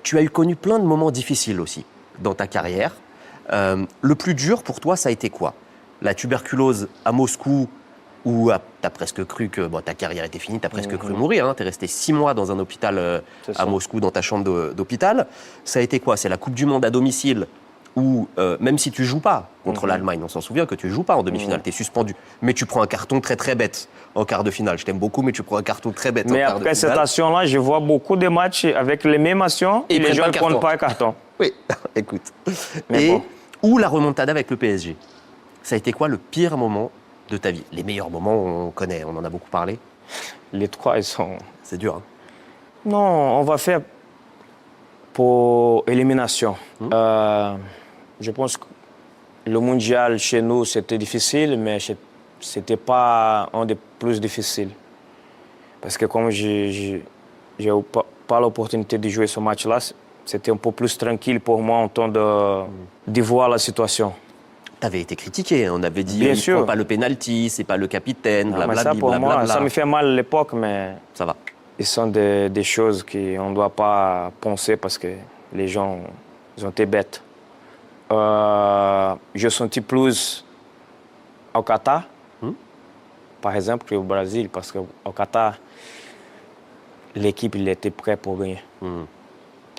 Tu as connu plein de moments difficiles aussi dans ta carrière. Le plus dur pour toi, ça a été quoi? La tuberculose à Moscou, où tu as presque cru que ta carrière était finie, tu as presque cru mourir. Hein, tu es resté 6 mois dans un hôpital à Moscou, dans ta chambre d'hôpital. Ça a été quoi? C'est la Coupe du Monde à domicile, où même si tu ne joues pas contre l'Allemagne, on s'en souvient que tu ne joues pas en demi-finale, tu es suspendu. Mais tu prends un carton très très bête en quart de finale. Je t'aime beaucoup, mais tu prends un carton très bête en quart de finale. Mais après cette action-là, je vois beaucoup de matchs avec les mêmes actions et les gens ne prennent pas un carton. Oui, écoute. Mais bon. Ou la remontada avec le PSG. Ça a été quoi le pire moment de ta vie? Les meilleurs moments, on connaît, on en a beaucoup parlé. Les trois, ils sont... C'est dur, hein? Non, on va faire pour élimination. Je pense que le mondial chez nous, c'était difficile, mais ce n'était pas un des plus difficiles. Parce que comme je n'ai pas l'opportunité de jouer ce match-là, c'était un peu plus tranquille pour moi en temps de voir la situation. Tu avais été critiqué, on avait dit Bien il sûr. prend pas le penalty, c'est pas le capitaine, blablabla. Ça, pour moi, ça me fait mal à l'époque, mais ça va. Ce sont des choses qu'on ne doit pas penser parce que les gens ils ont été bêtes. Je sentis plus au Qatar, par exemple, qu'au Brésil, parce qu'au Qatar, l'équipe était prête pour gagner.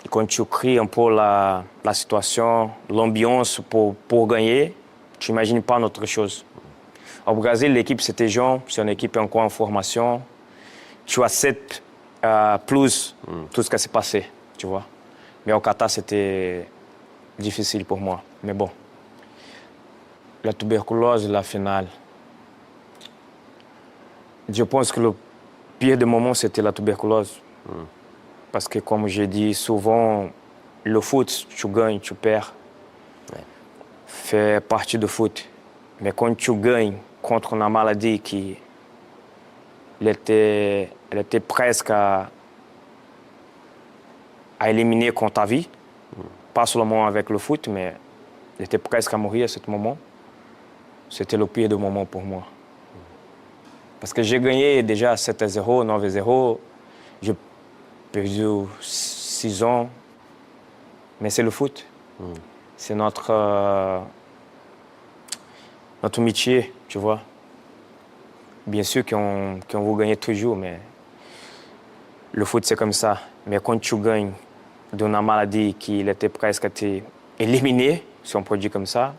Quand tu crées un peu la situation, l'ambiance pour gagner, tu n'imagines pas autre chose. Au Brésil, l'équipe, c'était jeune, c'est une équipe encore en formation. Tu acceptes plus tout ce qui s'est passé, tu vois. Mais au Qatar, c'était difficile pour moi. Mais bon, la tuberculose, la finale. Je pense que le pire des moments, c'était la tuberculose. Parce que, comme j'ai dit souvent, le foot, tu gagnes, tu perds. Ouais. Fait partie du foot. Mais quand tu gagnes contre une maladie qui elle était presque à éliminer contre ta vie, pas seulement avec le foot, mais elle était presque à mourir à ce moment. C'était le pire des moments pour moi. Parce que j'ai gagné déjà 7-0, 9-0. J'ai perdu 6 ans. Mais c'est le foot. C'est notre métier, tu vois. Bien sûr qu'on veut gagner toujours, mais le foot, c'est comme ça. Mais quand tu gagnes d'une maladie qui était presque éliminée, si on peut dire comme ça,